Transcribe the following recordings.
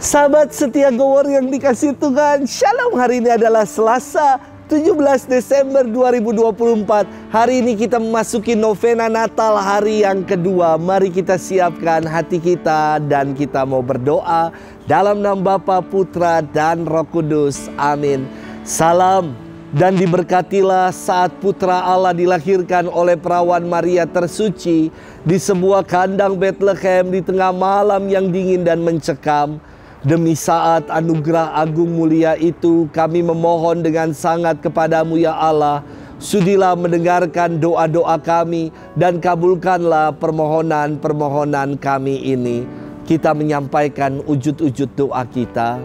Sahabat setia Gowor yang dikasih Tuhan, Shalom. Hari ini adalah Selasa 17 Desember 2024. Hari ini kita memasuki novena Natal hari yang kedua. Mari kita siapkan hati kita dan kita mau berdoa dalam nama Bapa, Putra, dan Roh Kudus. Amin. Salam dan diberkatilah saat Putra Allah dilahirkan oleh perawan Maria tersuci di sebuah kandang Bethlehem di tengah malam yang dingin dan mencekam. Demi saat anugerah agung mulia itu, kami memohon dengan sangat kepadamu ya Allah. Sudilah mendengarkan doa-doa kami dan kabulkanlah permohonan-permohonan kami ini. Kita menyampaikan wujud-wujud doa kita.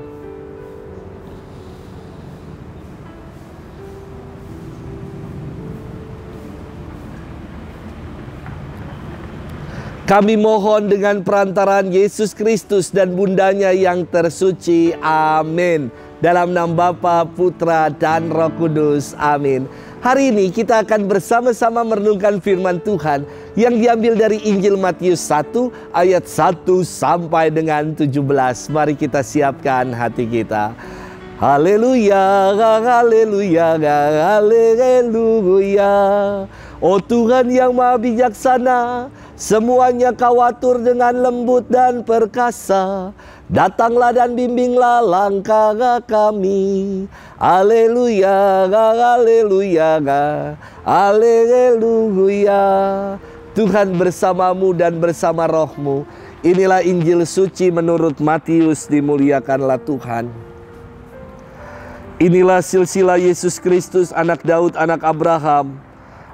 Kami mohon dengan perantaraan Yesus Kristus dan bundanya yang tersuci. Amin. Dalam nama Bapa, Putra, dan Roh Kudus. Amin. Hari ini kita akan bersama-sama merenungkan firman Tuhan yang diambil dari Injil Matius 1 ayat 1 sampai dengan 17. Mari kita siapkan hati kita. Haleluya, haleluya, haleluya. Oh Tuhan yang maha bijaksana, semuanya kau atur dengan lembut dan perkasa. Datanglah dan bimbinglah langkah kami. Haleluya, haleluya, haleluya. Tuhan bersamamu dan bersama rohmu. Inilah Injil suci menurut Matius, dimuliakanlah Tuhan. Inilah silsilah Yesus Kristus, anak Daud, anak Abraham.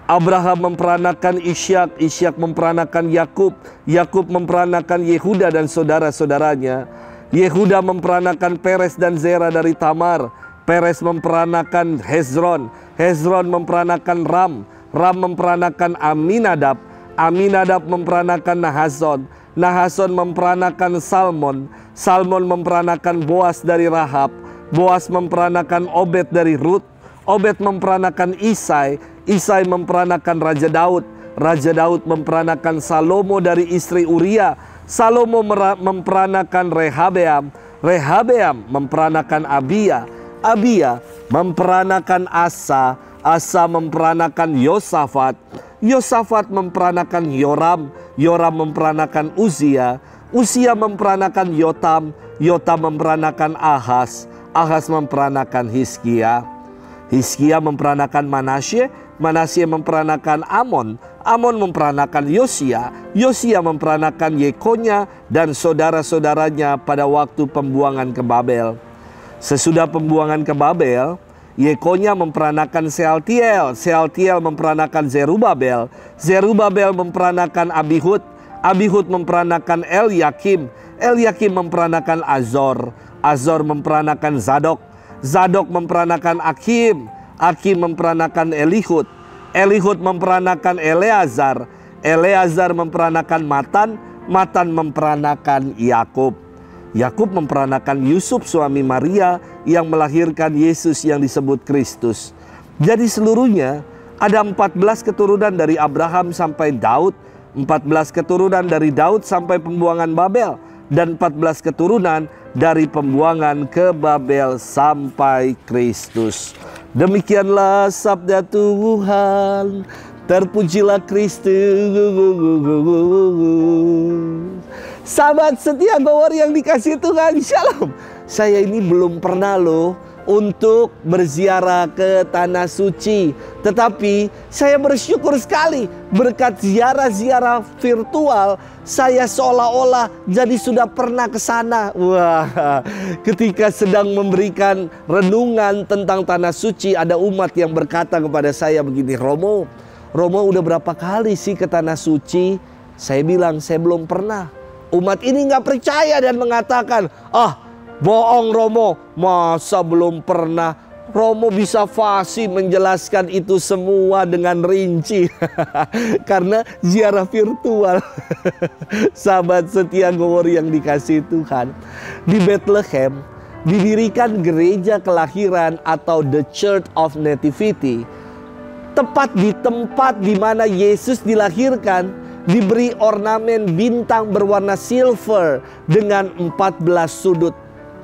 Abraham memperanakan Ishak, Ishak memperanakan Yakub, Yakub memperanakan Yehuda dan saudara-saudaranya. Yehuda memperanakan Peres dan Zera dari Tamar. Peres memperanakan Hezron, Hezron memperanakan Ram, Ram memperanakan Aminadab, Aminadab memperanakan Nahason, Nahason memperanakan Salmon, Salmon memperanakan Boas dari Rahab, Boas memperanakan Obed dari Rut, Obed memperanakan Isai, Isai memperanakan Raja Daud, Raja Daud memperanakan Salomo dari istri Uria, Salomo memperanakan Rehabeam, Rehabeam memperanakan Abia, Abia memperanakan Asa, Asa memperanakan Yosafat, Yosafat memperanakan Yoram, Yoram memperanakan Uzia, Uzia memperanakan Yotam, Yotam memperanakan Ahaz, Ahaz memperanakan Hizkia, Hizkia memperanakan Manasye, Manasye memperanakan Amon, Amon memperanakan Yosia, Yosia memperanakan Yekonya dan saudara-saudaranya pada waktu pembuangan ke Babel. Sesudah pembuangan ke Babel, Yekonya memperanakan Sealtiel, Sealtiel memperanakan Zerubabel, Zerubabel memperanakan Abihud, Abihud memperanakan Elyakim, Elyakim memperanakan Azor, Azor memperanakan Zadok, Zadok memperanakan Akim, Akim memperanakan Elihud, Elihud memperanakan Eleazar, Eleazar memperanakan Matan, Matan memperanakan Yakub, Yakub memperanakan Yusuf suami Maria yang melahirkan Yesus yang disebut Kristus. Jadi seluruhnya ada 14 keturunan dari Abraham sampai Daud, 14 keturunan dari Daud sampai pembuangan Babel, dan 14 keturunan dari pembuangan ke Babel sampai Kristus. Demikianlah sabda Tuhan. Terpujilah Kristus. Sahabat setia Gowor yang dikasih Tuhan, Shalom. Saya ini belum pernah loh untuk berziarah ke Tanah Suci. Tetapi saya bersyukur sekali berkat ziarah-ziarah virtual, saya seolah-olah jadi sudah pernah ke sana. Wah, ketika sedang memberikan renungan tentang Tanah Suci, ada umat yang berkata kepada saya begini, Romo udah berapa kali sih ke Tanah Suci? Saya bilang, saya belum pernah. Umat ini nggak percaya dan mengatakan, bohong Romo, masa belum pernah? Romo bisa fasih menjelaskan itu semua dengan rinci. Karena ziarah virtual. Sahabat setia Gowor yang dikasih Tuhan, di Bethlehem didirikan gereja kelahiran atau The Church of Nativity. Tepat di tempat di mana Yesus dilahirkan, diberi ornamen bintang berwarna silver dengan 14 sudut.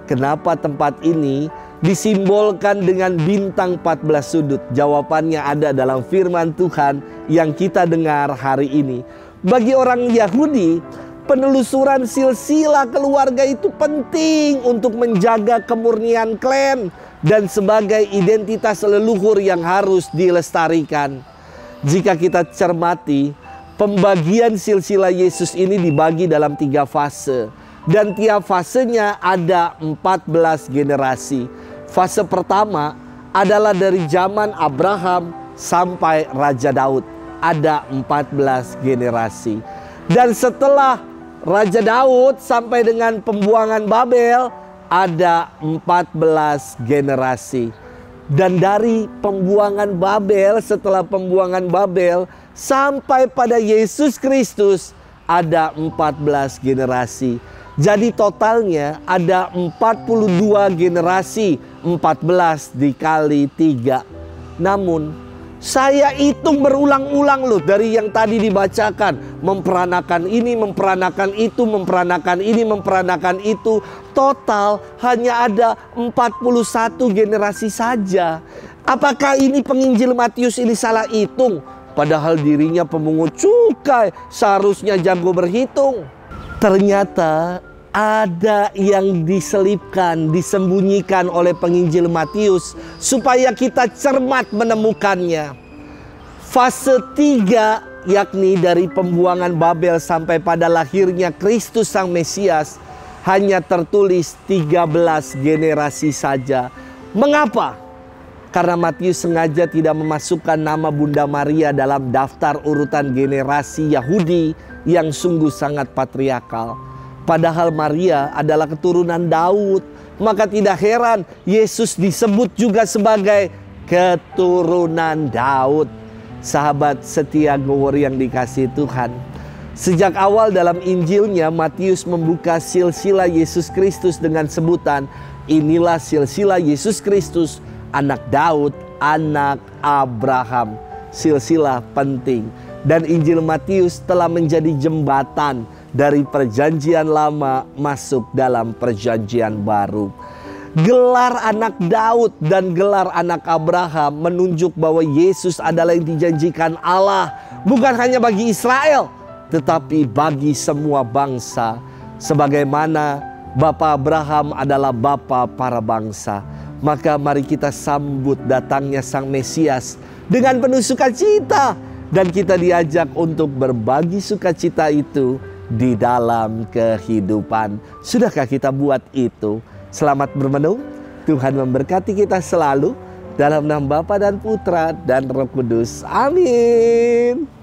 Kenapa tempat ini disimbolkan dengan bintang 14 sudut? Jawabannya ada dalam firman Tuhan yang kita dengar hari ini. Bagi orang Yahudi, penelusuran silsilah keluarga itu penting untuk menjaga kemurnian klan dan sebagai identitas leluhur yang harus dilestarikan. Jika kita cermati, pembagian silsilah Yesus ini dibagi dalam 3 fase. Dan tiap fasenya ada 14 generasi. Fase pertama adalah dari zaman Abraham sampai Raja Daud. Ada 14 generasi. Dan setelah Raja Daud sampai dengan pembuangan Babel, ada 14 generasi. Dan dari pembuangan Babel, setelah pembuangan Babel sampai pada Yesus Kristus, ada 14 generasi. Jadi totalnya ada 42 generasi, 14 dikali 3. Namun saya hitung berulang-ulang loh dari yang tadi dibacakan. Memperanakan ini, memperanakan itu, memperanakan ini, memperanakan itu. Total hanya ada 41 generasi saja. Apakah ini penginjil Matius ini salah hitung? Padahal dirinya pemungut cukai, seharusnya jago berhitung. Ternyata ada yang diselipkan, disembunyikan oleh penginjil Matius supaya kita cermat menemukannya. Fase 3, yakni dari pembuangan Babel sampai pada lahirnya Kristus Sang Mesias, hanya tertulis 13 generasi saja. Mengapa? Karena Matius sengaja tidak memasukkan nama Bunda Maria dalam daftar urutan generasi Yahudi yang sungguh sangat patriarkal. Padahal Maria adalah keturunan Daud. Maka tidak heran Yesus disebut juga sebagai keturunan Daud. Sahabat setia Gowor yang dikasihi Tuhan, sejak awal dalam Injilnya Matius membuka silsilah Yesus Kristus dengan sebutan, inilah silsilah Yesus Kristus, anak Daud, anak Abraham. Silsilah penting. Dan Injil Matius telah menjadi jembatan dari perjanjian lama masuk dalam perjanjian baru. Gelar anak Daud dan gelar anak Abraham menunjuk bahwa Yesus adalah yang dijanjikan Allah. Bukan hanya bagi Israel, tetapi bagi semua bangsa. Sebagaimana Bapa Abraham adalah bapa para bangsa. Maka mari kita sambut datangnya Sang Mesias dengan penuh sukacita. Dan kita diajak untuk berbagi sukacita itu di dalam kehidupan. Sudahkah kita buat itu? Selamat bermenung. Tuhan memberkati kita selalu. Dalam nama Bapa dan Putra dan Roh Kudus. Amin.